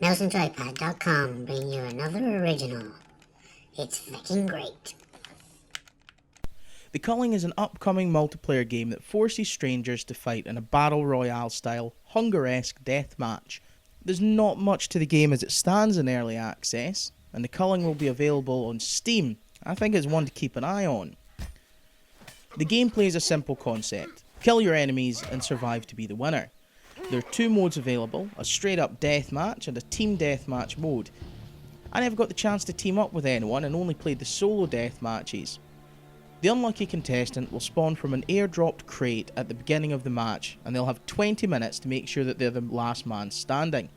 NelsonJoypad.com bring you another original. It's fucking great. The Culling is an upcoming multiplayer game that forces strangers to fight in a battle royale style, Hunger-esque deathmatch. There's not much to the game as it stands in early access, and the Culling will be available on Steam. I think it's one to keep an eye on. The gameplay is a simple concept: kill your enemies and survive to be the winner. There are two modes available, a straight up deathmatch and a team deathmatch mode. I never got the chance to team up with anyone and only played the solo deathmatches. The unlucky contestant will spawn from an airdropped crate at the beginning of the match, and they'll have 20 minutes to make sure that they're the last man standing.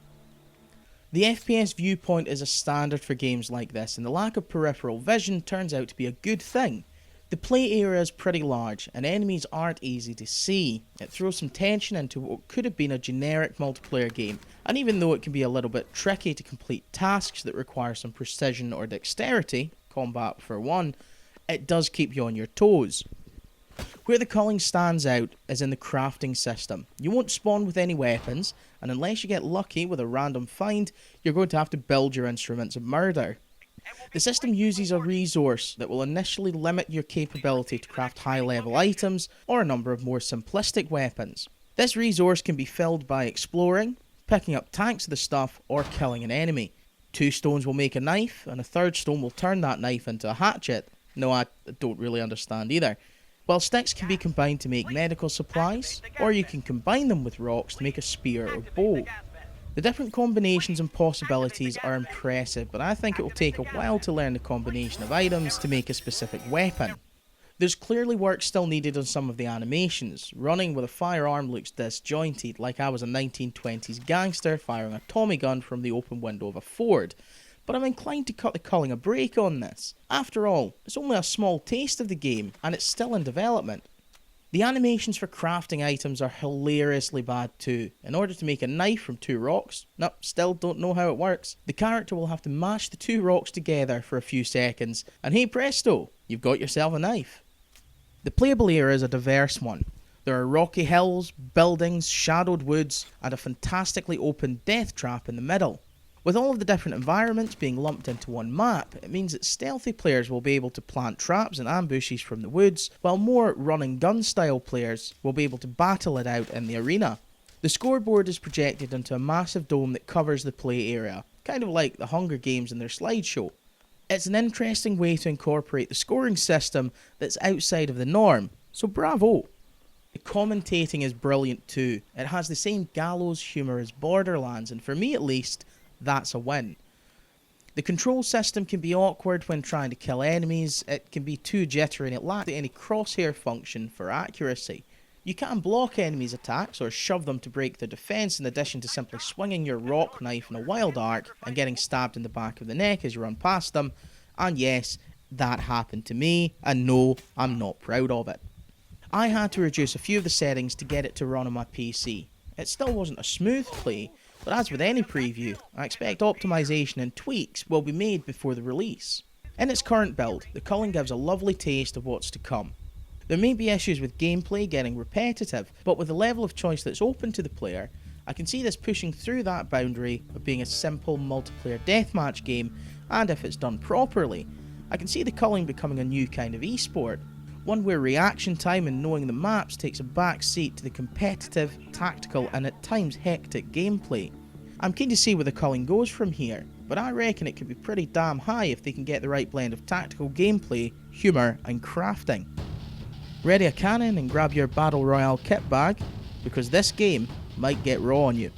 The FPS viewpoint is a standard for games like this, and the lack of peripheral vision turns out to be a good thing. The play area is pretty large, and enemies aren't easy to see. It throws some tension into what could have been a generic multiplayer game, and even though it can be a little bit tricky to complete tasks that require some precision or dexterity, combat for one, it does keep you on your toes. Where the Culling stands out is in the crafting system. You won't spawn with any weapons, and unless you get lucky with a random find, you're going to have to build your instruments of murder. The system uses a resource that will initially limit your capability to craft high level items or a number of more simplistic weapons. This resource can be filled by exploring, picking up tanks of the stuff, or killing an enemy. 2 stones will make a knife, and a 3rd stone will turn that knife into a hatchet. No, I don't really understand either. While sticks can be combined to make medical supplies, or you can combine them with rocks to make a spear or bow. The different combinations and possibilities are impressive, but I think it will take a while to learn the combination of items to make a specific weapon. There's clearly work still needed on some of the animations. Running with a firearm looks disjointed, like I was a 1920s gangster firing a Tommy gun from the open window of a Ford. But I'm inclined to cut the Culling a break on this. After all, it's only a small taste of the game, and it's still in development. The animations for crafting items are hilariously bad too. In order to make a knife from 2 rocks, still don't know how it works, the character will have to mash the 2 rocks together for a few seconds, and hey presto, you've got yourself a knife. The playable area is a diverse one. There are rocky hills, buildings, shadowed woods, and a fantastically open death trap in the middle. With all of the different environments being lumped into one map, it means that stealthy players will be able to plant traps and ambushes from the woods, while more run and gun style players will be able to battle it out in the arena. The scoreboard is projected into a massive dome that covers the play area, kind of like the Hunger Games in their slideshow. It's an interesting way to incorporate the scoring system that's outside of the norm, so bravo! The commentating is brilliant too. It has the same gallows humour as Borderlands, and for me at least, that's a win. The control system can be awkward when trying to kill enemies, it can be too jittery, and it lacks any crosshair function for accuracy. You can block enemies' attacks or shove them to break their defence, in addition to simply swinging your rock knife in a wild arc and getting stabbed in the back of the neck as you run past them, and yes, that happened to me, and no, I'm not proud of it. I had to reduce a few of the settings to get it to run on my PC. It still wasn't a smooth play, but as with any preview, I expect optimization and tweaks will be made before the release. In its current build, the Culling gives a lovely taste of what's to come. There may be issues with gameplay getting repetitive, but with the level of choice that's open to the player, I can see this pushing through that boundary of being a simple multiplayer deathmatch game, and if it's done properly, I can see the Culling becoming a new kind of esport. One where reaction time and knowing the maps takes a back seat to the competitive, tactical and at times hectic gameplay. I'm keen to see where the Culling goes from here, but I reckon it could be pretty damn high if they can get the right blend of tactical gameplay, humour and crafting. Ready a cannon and grab your Battle Royale kit bag, because this game might get raw on you.